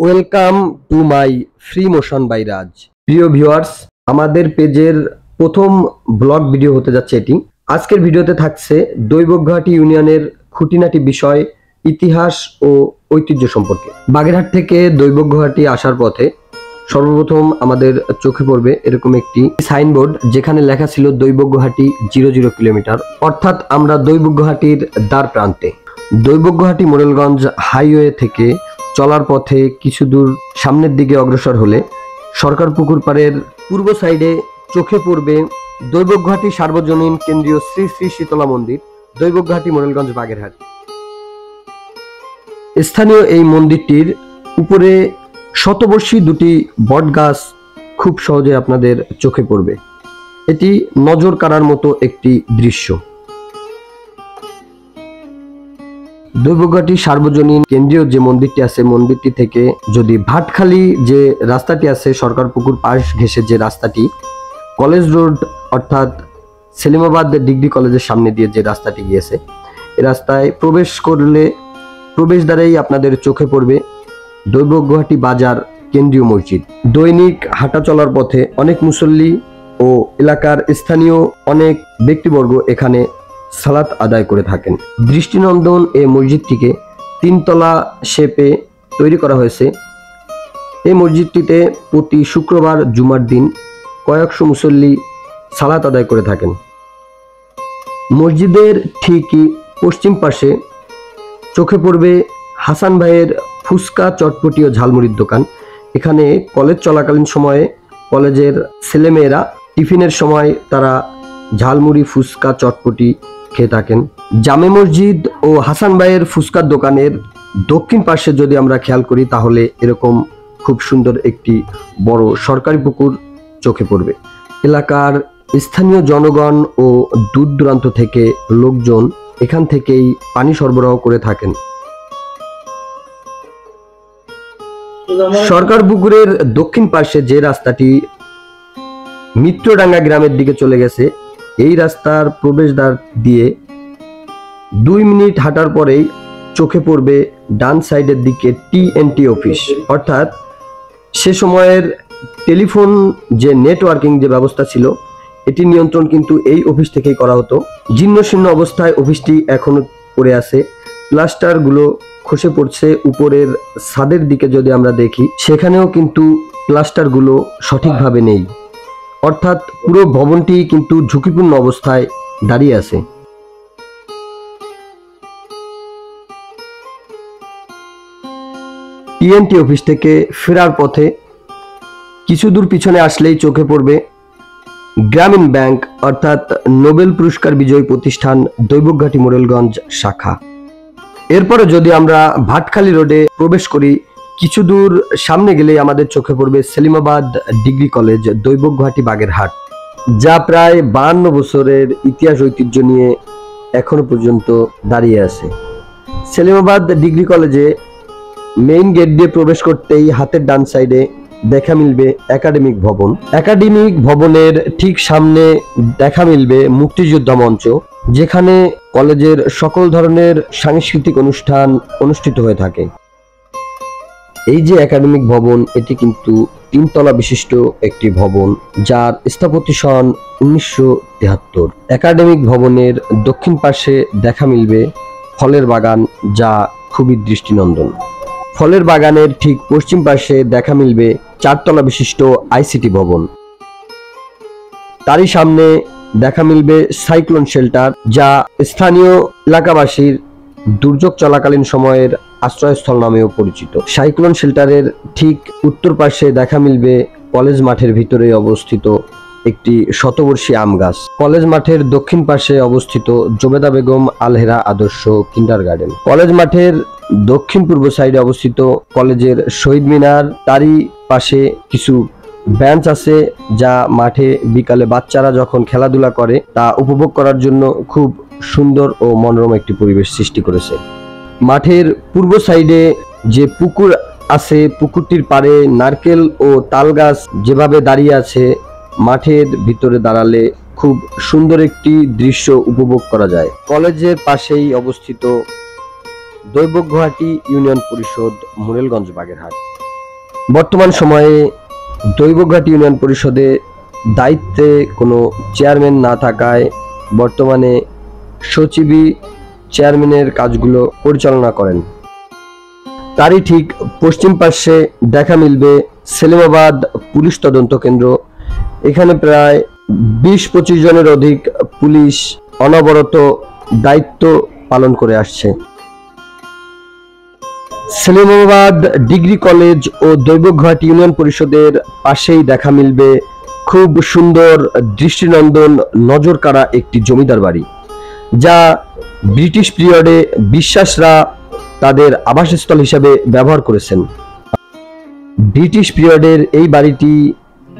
Welcome to my free motion by Raj. প্রিয় viewers, আমাদের পেজের প্রথম ব্লগ ভিডিও হতে যাচ্ছে এটি। আজকের ভিডিওতে থাকছে দৈবজ্ঞহাটি ইউনিয়নের খুঁটিনাটি বিষয়, ইতিহাস ও ঐতিহ্য সম্পর্কে। বাগেরহাট থেকে দৈবজ্ঞহাটি আসার পথে সর্বপ্রথম আমাদের চোখে পড়বে এরকম একটি সাইনবোর্ড, যেখানে লেখা ছিল দৈবজ্ঞহাটি 00 কিলোমিটার, অর্থাৎ আমরা দৈবজ্ঞহাটির দ্বার প্রান্তে। দৈবজ্ঞহাটি মোরেলগঞ্জ হাইওয়ে থেকে চলার পথে কিছু দূর সামনের দিকে অগ্রসর হলে সরকার পুকুর পাড়ের পূর্ব সাইডে চোখে পড়বে দৈবজ্ঞহাটি সার্বজনীন কেন্দ্রীয় শ্রী শ্রী শীতলা মন্দির, দৈবজ্ঞহাটি মোরেলগঞ্জ বাগেরহাট। স্থানীয় এই মন্দিরটির উপরে শতবর্ষী দুটি বট গাছ খুব সহজে আপনাদের চোখে পড়বে। এটি নজর কাড়ার মতো একটি দৃশ্য। দৈবজ্ঞহাটি সার্বজনীন কেন্দ্রীয় যে মন্দিরটি আছে, মন্দিরটি থেকে যদি ভাটখালি যে রাস্তাটি আছে, সরকার পুকুর পাশ ঘেঁষে যে রাস্তাটি কলেজ রোড অর্থাৎ সেলিমাবাদ ডিগ্রি কলেজের সামনে দিয়ে যে রাস্তাটি গিয়েছে, এই রাস্তায় প্রবেশ করলে প্রবেশদ্বারেই আপনাদের চোখে পড়বে দৈবজ্ঞহাটি বাজার কেন্দ্রীয় মসজিদ। দৈনিক হাঁটা চলার পথে অনেক মুসল্লি ও এলাকার স্থানীয় অনেক ব্যক্তিবর্গ এখানে সালাত আদায় করে থাকেন। দৃষ্টিনন্দন এই মসজিদটিকে 3 তলা শেপে তৈরি করা হয়েছে। এই মসজিদটিতে প্রতি শুক্রবার জুমার দিন কয়েকশো মুসল্লি সালাত আদায় করে থাকেন। মসজিদের ঠিকই পশ্চিম পাশে চোখে পড়বে হাসান ভাইয়ের ফুচকা, চটপটি ও ঝালমুড়ির দোকান। এখানে কলেজ চলাকালীন সময়ে কলেজের ছেলেমেয়েরা টিফিনের সময় তারা ঝালমুড়ি, ফুচকা, চটপটি খেয়ে থাকেন। জামে মসজিদ ও হাসান ভাইয়ের ফুচকার দোকানের দক্ষিণ পাশে যদি আমরা খেয়াল করি, তাহলে এরকম খুব সুন্দর একটি বড় সরকারি পুকুর চোখে পড়বে। এলাকার স্থানীয় জনগণ ও দূর দূরান্ত থেকে লোকজন এখান থেকেই পানি সরবরাহ করে থাকেন। সরকার পুকুরের দক্ষিণ পাশে যে রাস্তাটি মিত্রডাঙ্গা গ্রামের দিকে চলে গেছে, এই রাস্তার প্রবেশদ্বার দিয়ে 2 মিনিট হাঁটার পরেই চোখে পড়বে ডান সাইডের দিকে TNT অফিস, অর্থাৎ সে সময়ের টেলিফোন যে নেটওয়ার্কিং যে ব্যবস্থা ছিল, এটি নিয়ন্ত্রণ কিন্তু এই অফিস থেকেই করা হতো। জীর্ণশীর্ণ অবস্থায় অফিসটি এখনো পড়ে আছে, প্লাস্টারগুলো খসে পড়ছে। উপরের ছাদের দিকে যদি আমরা দেখি, সেখানেও কিন্তু প্লাস্টারগুলো সঠিকভাবে নেই, অর্থাৎ পুরো ভবনটি কিন্তু ঝুঁকিপূর্ণ অবস্থায় দাঁড়িয়ে আছে। TNT অফিস থেকে ফেরার পথে কিছু দূর পিছনে আসলেই চোখে পড়বে গ্রামীণ ব্যাংক, অর্থাৎ নোবেল পুরস্কার বিজয়ী প্রতিষ্ঠান দৈবজ্ঞহাটি মোরেলগঞ্জ শাখা। এরপরে যদি আমরা ভাটখালি রোডে প্রবেশ করি, কিছু দূর সামনে গেলেই আমাদের চোখে পড়বে সেলিমাবাদ ডিগ্রি কলেজ, দৈবজ্ঞহাটি বাগেরহাট, যা প্রায় 52 বছরের ইতিহাস ঐতিহ্য নিয়ে এখনো পর্যন্ত দাঁড়িয়ে আছে। সেলিমাবাদ ডিগ্রি কলেজে মেইন গেট দিয়ে প্রবেশ করতেই হাতের ডান সাইডে দেখা মিলবে একাডেমিক ভবন। একাডেমিক ভবনের ঠিক সামনে দেখা মিলবে মুক্তিযোদ্ধা মঞ্চ, যেখানে কলেজের সকল ধরনের সাংস্কৃতিক অনুষ্ঠান অনুষ্ঠিত হয়ে থাকে। এই যে একাডেমিক ভবন, এটি কিন্তু 3 তলা বিশিষ্ট একটি ভবন, যার স্থাপত্য সন 1973। একাডেমিক ভবনের দক্ষিণ পাশে দেখা মিলবে ফলের বাগান, যা খুবই দৃষ্টিনন্দন। ফলের বাগানের ঠিক পশ্চিম পাশে দেখা মিলবে 4 তলা বিশিষ্ট ICT ভবন। তারই সামনে দেখা মিলবে সাইক্লোন শেল্টার, যা স্থানীয় এলাকাবাসীর দুর্যোগ চলাকালীন সময়ের আশ্রয়স্থল নামেও পরিচিত। সাইক্লোন শেল্টারের ঠিক উত্তর পাশে দেখা মিলবে কলেজ মাঠের ভিতরে অবস্থিত একটি শতবর্ষী আম গাছ। কলেজ মাঠের দক্ষিণ পাশে অবস্থিত জোবেদা বেগম আলহেরা আদর্শ কিন্ডারগার্টেন। কলেজ মাঠের দক্ষিণ পূর্ব সাইডে অবস্থিত কলেজের শহীদ মিনার, তারই পাশে কিছু বেঞ্চ আছে, যা মাঠে বিকালে বাচ্চারা যখন খেলাধুলা করে তা উপভোগ করার জন্য খুব সুন্দর ও মনোরম একটি পরিবেশ সৃষ্টি করেছে। মাঠের পূর্ব সাইডে যে পুকুর আছে, পুকুরটির পাড়ে নারকেল ও তাল গাছ যেভাবে দাঁড়িয়ে আছে, মাঠের ভিতরে দাঁড়ালে খুব সুন্দর একটি দৃশ্য উপভোগ করা যায়। কলেজের পাশেই অবস্থিত দৈবজ্ঞহাটি ইউনিয়ন পরিষদ মোরেলগঞ্জ বাগেরহাট। বর্তমান সময়ে দৈবঘাট ইউনিয়ন পরিষদে দায়িত্বে কোনো চেয়ারম্যান না থাকায় বর্তমানে সচিবই চেয়ারম্যানের কাজগুলো পরিচালনা করেন। তারই ঠিক পশ্চিম পার্শ্বে দেখা মিলবে সেলিমাবাদ পুলিশ তদন্ত কেন্দ্র। এখানে প্রায় 20-25 জনের অধিক পুলিশ অনবরত দায়িত্ব পালন করে আসছে। সেলিমাবাদ ডিগ্রি কলেজ ও দৈবঘাট ইউনিয়ন পরিষদের পাশেই দেখা মিলবে খুব সুন্দর দৃষ্টিনন্দন নজর কাড়া একটি জমিদার বাড়ি, যা ব্রিটিশ পিরিয়ডে বিশ্বাসরা তাদের আবাসস্থল হিসেবে ব্যবহার করেছেন। ব্রিটিশ পিরিয়ডের এই বাড়িটি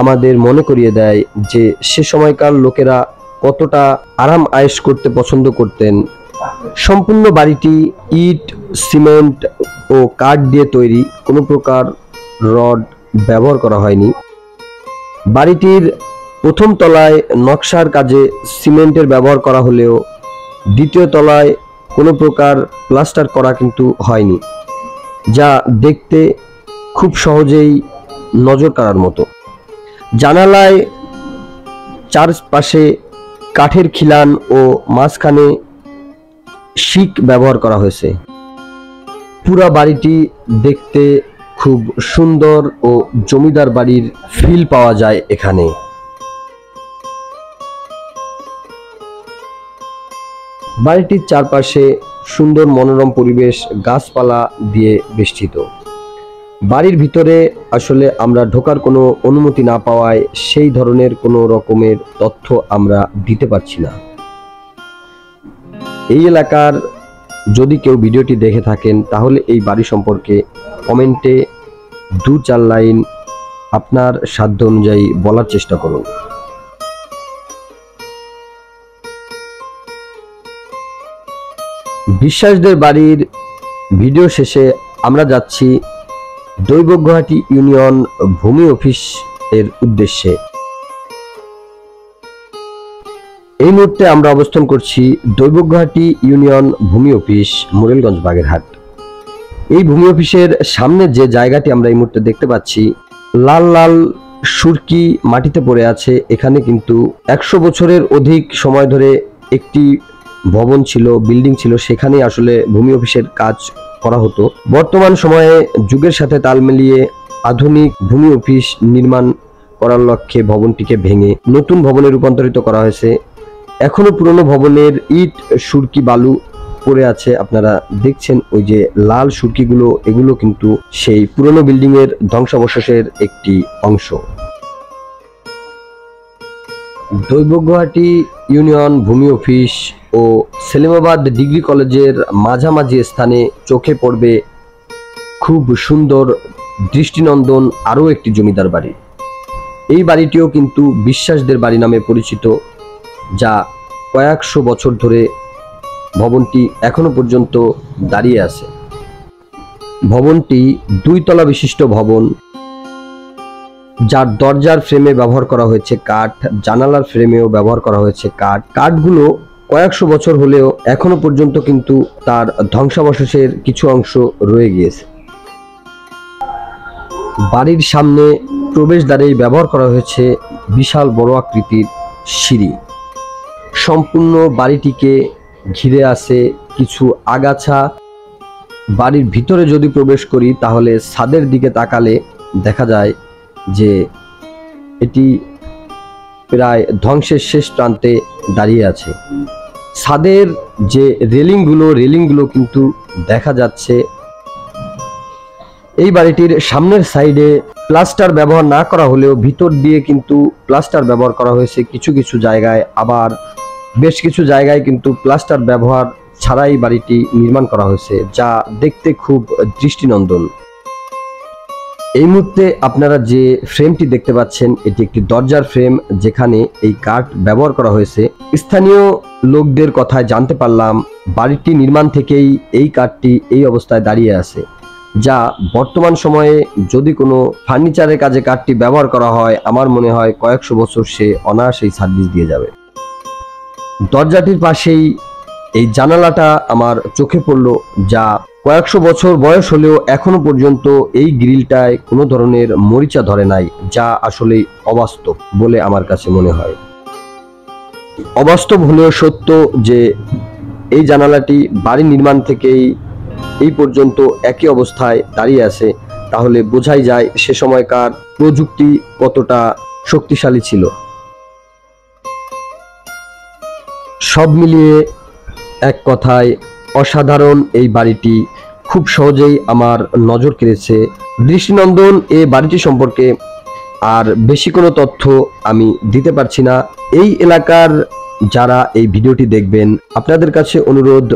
আমাদের মনে করিয়ে দেয় যে সে সময়কার লোকেরা কতটা আরাম আয়েশ করতে পছন্দ করতেন। সম্পূর্ণ বাড়িটি ইট, সিমেন্ট ও কাঠ দিয়ে তৈরি, কোনো প্রকার রড ব্যবহার করা হয়নি। বাড়িটির প্রথম তলায় নকশার কাজে সিমেন্টের ব্যবহার করা হলেও দ্বিতীয় তলায় কোনো প্রকার প্লাস্টার করা কিন্তু হয়নি, যা দেখতে খুব সহজেই নজর কাড়ার মতো। জানালায় চারপাশে কাঠের খিলান ও মাঝখানে শিক ব্যবহার করা হয়েছে। পুরা বাড়িটি দেখতে খুব সুন্দর ও জমিদার বাড়ির ফিল পাওয়া যায় এখানে। বাড়িটির চারপাশে সুন্দর মনোরম পরিবেশ, গাছপালা দিয়ে বেষ্টিত। বাড়ির ভিতরে আসলে আমরা ঢোকার কোনো অনুমতি না পাওয়ায় সেই ধরনের কোনো রকমের তথ্য আমরা দিতে পারছি না। এই এলাকার যদি কেউ ভিডিওটি দেখে থাকেন তাহলে এই বাড়ি সম্পর্কে কমেন্টে 2-4 লাইন আপনার সাধ্য অনুযায়ী বলার চেষ্টা করুন। বিশ্বাসদের বাড়ির ভিডিও শেষে আমরা যাচ্ছি দৈবঘাটি ইউনিয়ন ভূমি অফিস এর উদ্দেশ্যে। এই মুহূর্তে আমরা অবস্থান করছি দৈবঘাটি ইউনিয়ন ভূমি অফিস, মোরেলগঞ্জ, বাগেরহাট। এই ভূমি অফিসের সামনে যে জায়গাটি আমরা এই মুহূর্তে দেখতে পাচ্ছি, লাল লাল সুরকি মাটিতে পড়ে আছে। এখানে কিন্তু 100 বছরের অধিক সময় ধরে একটি ভবন ছিল, বিল্ডিং ছিল, সেখানে আসলে ভূমি অফিসের কাজ করা হতো। বর্তমান সময়ে যুগের সাথে তাল মিলিয়ে আধুনিক ভূমি অফিস নির্মাণ করার লক্ষ্যে ভবনটিকে ভেঙে নতুন ভবনে রূপান্তরিত করা হয়েছে। এখনো পুরনো ভবনের ইট, সুরকি, বালু পড়ে আছে। আপনারা দেখছেন ওই যে লাল সুরকিগুলো, এগুলো কিন্তু সেই পুরনো বিল্ডিং এর ধ্বংসাবশেষের একটি অংশ। দৈবঘাটি ইউনিয়ন ভূমি অফিস ও সেলিমাবাদ ডিগ্রি কলেজের মাঝামাঝি স্থানে চোখে পড়বে খুব সুন্দর দৃষ্টিনন্দন আরও একটি জমিদার বাড়ি। এই বাড়িটিও কিন্তু বিশ্বাসদের বাড়ি নামে পরিচিত, যা কয়েকশো বছর ধরে ভবনটি এখনো পর্যন্ত দাঁড়িয়ে আছে। ভবনটি 2 তলা বিশিষ্ট ভবন, যার দরজার ফ্রেমে ব্যবহার করা হয়েছে কাঠ, জানালার ফ্রেমেও ব্যবহার করা হয়েছে কাঠ। কাঠগুলো কয়েকশো বছর হলেও এখনো পর্যন্ত কিন্তু তার ধ্বংসাবশেষের কিছু অংশ রয়ে গিয়েছে। বাড়ির সামনে প্রবেশদ্বারেই ব্যবহার করা হয়েছে বিশাল বড় আকৃতির সিঁড়ি। সম্পূর্ণ বাড়িটিকে ঘিরে আছে কিছু আগাছা। বাড়ির ভিতরে যদি প্রবেশ করি তাহলে ছাদের দিকে তাকালে দেখা যায় যে এটি প্রায় ধ্বংসের শেষ প্রান্তে দাঁড়িয়ে আছে। ছাদের যে রেলিংগুলো কিন্তু দেখা যাচ্ছে। এই বাড়িটির সামনের সাইডে প্লাস্টার ব্যবহার না করা হলেও ভিতর দিয়ে কিন্তু প্লাস্টার ব্যবহার করা হয়েছে কিছু কিছু জায়গায়, আবার বেশ কিছু জায়গায় কিন্তু প্লাস্টার ব্যবহার ছাড়াই বাড়িটি নির্মাণ করা হয়েছে, যা দেখতে খুব দৃষ্টিনন্দন। এই মুহূর্তে আপনারা যে ফ্রেমটি দেখতে পাচ্ছেন এটি একটি দরজার ফ্রেম, যেখানে এই কাঠ ব্যবহার করা হয়েছে। স্থানীয় লোকদের কথায় জানতে পারলাম বাড়িটি নির্মাণ থেকেই এই কাঠটি এই অবস্থায় দাঁড়িয়ে আছে, যা বর্তমান সময়ে যদি কোনো ফার্নিচারের কাজে কাঠটি ব্যবহার করা হয় আমার মনে হয় কয়েকশো বছর সে অনায়াসেই সার্ভিস দিয়ে যাবে। দরজাটির পাশেই এই জানালাটা আমার চোখে পড়ল, যা কয়েকশো বছর বয়স হলেও এখনো পর্যন্ত এই গ্রিলটায় কোনো ধরনের মরিচা ধরে নাই, যা আসলে অবাস্তব বলে আমার কাছে মনে হয়। অবাস্তব হলেও সত্য যে এই জানালাটি বাড়ি নির্মাণ থেকেই এই পর্যন্ত একই অবস্থায় দাঁড়িয়ে আছে, তাহলে বোঝাই যায় সে সময়কার প্রযুক্তি কতটা শক্তিশালী ছিল। সব মিলিয়ে এক কথায় অসাধারণ এই বাড়িটি, খুব সহজেই আমার নজর কেড়েছে। দৃষ্টিনন্দন এই বাড়িটি সম্পর্কে আর বেশি কোনো তথ্য আমি দিতে পারছি না। এই এলাকার যারা এই ভিডিওটি দেখবেন, আপনাদের কাছে অনুরোধ,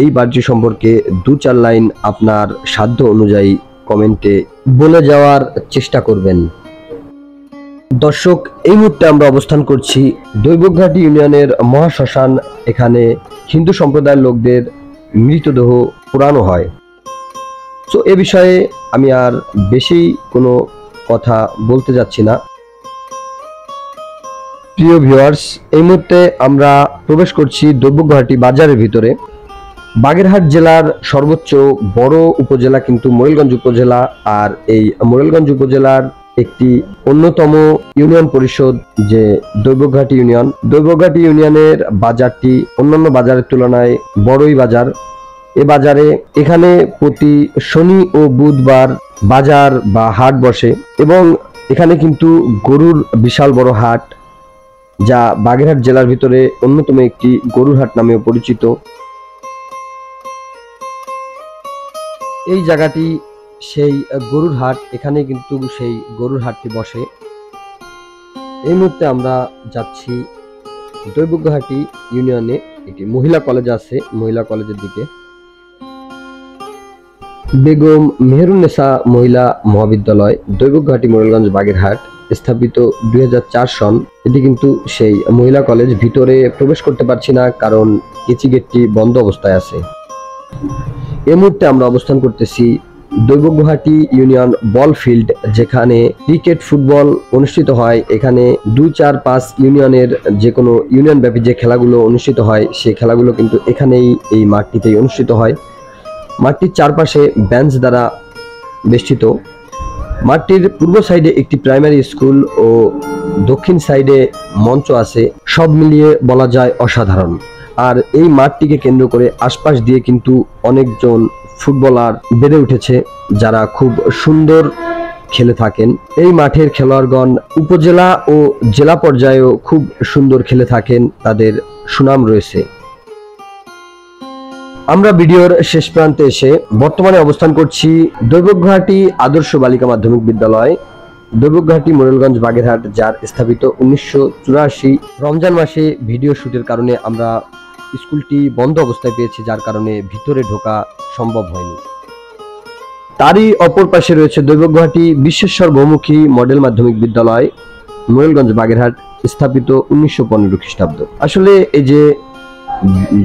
এই বাড়িটি সম্পর্কে 2-4 লাইন আপনার সাধ্য অনুযায়ী কমেন্টে বলে যাওয়ার চেষ্টা করবেন। দর্শক, এই মুহূর্তে আমরা অবস্থান করছি দৈবঘাটি ইউনিয়নের মহাশ্মশান। এখানে হিন্দু সম্প্রদায়ের লোকদের মৃতদেহ পোড়ানো হয়। তো এ বিষয়ে আমি আর বেশি কোনো কথা বলতে যাচ্ছি না। প্রিয় ভিউয়ার্স, এই মুহূর্তে আমরা প্রবেশ করছি দৈবঘাটি বাজারের ভিতরে। বাগেরহাট জেলার সর্বোচ্চ বড় উপজেলা কিন্তু মোরেলগঞ্জ উপজেলা, আর এই মোরেলগঞ্জ উপজেলার একটি অন্যতম ইউনিয়ন পরিষদ যে দৈবঘাটি ইউনিয়ন। দৈবঘাটি ইউনিয়নের বাজারটি অন্যান্য বাজারের তুলনায় বড়ই বাজার। এ বাজারে এখানে প্রতি শনি ও বুধবার বাজার বা হাট বসে, এবং এখানে কিন্তু গরুর বিশাল বড় হাট, যা বাগেরহাট জেলার ভিতরে অন্যতম একটি গরুর হাট নামেও পরিচিত। এই জায়গাটি সেই গরুর হাট, এখানে কিন্তু সেই গরুর হাটটি বসে। এই মুহূর্তে আমরা যাচ্ছি দৈবঘাটি ইউনিয়নে একটি মহিলা কলেজ আছে, মহিলা কলেজের দিকে। বেগম মেহেরুন্নেসা মহিলা মহাবিদ্যালয়, দৈবঘাটি, মোরেলগঞ্জ, বাগেরহাট, স্থাপিত 2004 সন। এটি কিন্তু সেই মহিলা কলেজ। ভিতরে প্রবেশ করতে পারছি না কারণ কেচি গেটটি বন্ধ অবস্থায় আছে। এই মুহূর্তে আমরা অবস্থান করতেছি দৈবঘাটি ইউনিয়ন বল ফিল্ড, যেখানে ক্রিকেট, ফুটবল অনুষ্ঠিত হয়। এখানে 2, 4, 5 ইউনিয়নের যে কোনো ইউনিয়ন ব্যাপী যে খেলাগুলো অনুষ্ঠিত হয়, সেই খেলাগুলো কিন্তু এখানেই, এই মাঠটিতেই অনুষ্ঠিত হয়। মাঠটির চারপাশে বেঞ্চ দ্বারা বেষ্টিত। মাঠটির পূর্ব সাইডে একটি প্রাইমারি স্কুল ও দক্ষিণ সাইডে মঞ্চ আছে। সব মিলিয়ে বলা যায় অসাধারণ। আর এই মাঠটিকে কেন্দ্র করে আশপাশ দিয়ে কিন্তু অনেকজন ফুটবলার বেড়ে উঠেছে, যারা খুব সুন্দর খেলে থাকেন। এই মাঠের খেলোয়াড়গণ উপজেলা ও জেলা পর্যায়েও খুব সুন্দর খেলে থাকেন, তাদের সুনাম রয়েছে। আমরা ভিডিওর শেষ প্রান্তে এসে বর্তমানে অবস্থান করছি দৈবঘাটি আদর্শ বালিকা মাধ্যমিক বিদ্যালয়, দৈবঘাটি, মোরেলগঞ্জ, বাগেরহাট, যার স্থাপিত 1984। রমজান মাসে ভিডিও শুটের কারণে আমরা স্কুলটি বন্ধ অবস্থায় পেয়েছি, যার কারণে ভিতরে ঢোকা সম্ভব হয়নি। তারই অপর পাশে রয়েছে দৈবঘাটি বিশ্বেশ্বর বহুমুখী মডেল মাধ্যমিক বিদ্যালয়, মোরেলগঞ্জ, বাগেরহাট, স্থাপিত 1915 খ্রিস্টাব্দ। আসলে এই যে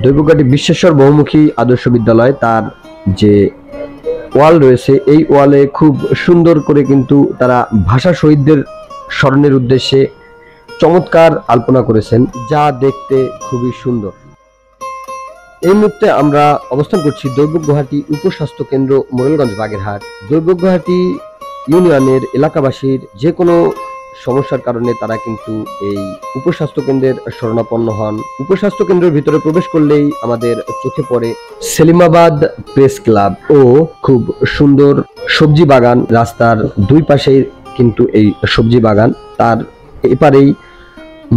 দৈবঘাটি বিশ্বেশ্বর বহুমুখী আদর্শ বিদ্যালয়, তার যে ওয়াল রয়েছে, এই ওয়ালে খুব সুন্দর করে কিন্তু তারা ভাষা শহীদদের স্মরণের উদ্দেশ্যে চমৎকার আলপনা করেছেন, যা দেখতে খুবই সুন্দর। এই মুহূর্তে আমরা অবস্থান করছি দৈবঘাটি উপস্বাস্থ্য কেন্দ্র, মোরেলগঞ্জ, বাগেরহাট। দৈবঘাটি ইউনিয়নের এলাকাবাসীর যে কোনো সমস্যার কারণে তারা কিন্তু এই উপস্বাস্থ্য কেন্দ্রের শরণাপন্ন হন। উপস্বাস্থ্য কেন্দ্রের ভিতরে প্রবেশ করলেই আমাদের চোখে পড়ে সেলিমাবাদ প্রেস ক্লাব ও খুব সুন্দর সবজি বাগান। রাস্তার দুই পাশেই কিন্তু এই সবজি বাগান, তার এপারেই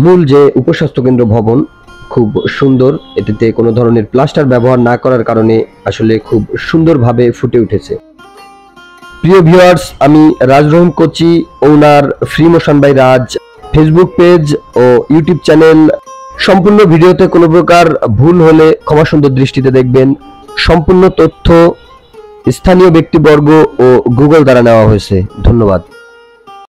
মূল যে উপস্বাস্থ্য কেন্দ্র ভবন, খুব সুন্দর। এটিতে কোনো ধরনের প্লাস্টার ব্যবহার না করার কারণে আসলে খুব সুন্দরভাবে ফুটে উঠেছে। প্রিয় ভিউয়ার্স, আমি Raj Rahim Kochi, owner free motion by Raj Facebook page ও ইউটিউব চ্যানেল। সম্পূর্ণ ভিডিওতে কোনো প্রকার ভুল হলে ক্ষমা সুন্দর দৃষ্টিতে দেখবেন। সম্পূর্ণ তথ্য স্থানীয় ব্যক্তিবর্গ ও গুগল দ্বারা নেওয়া হয়েছে। ধন্যবাদ।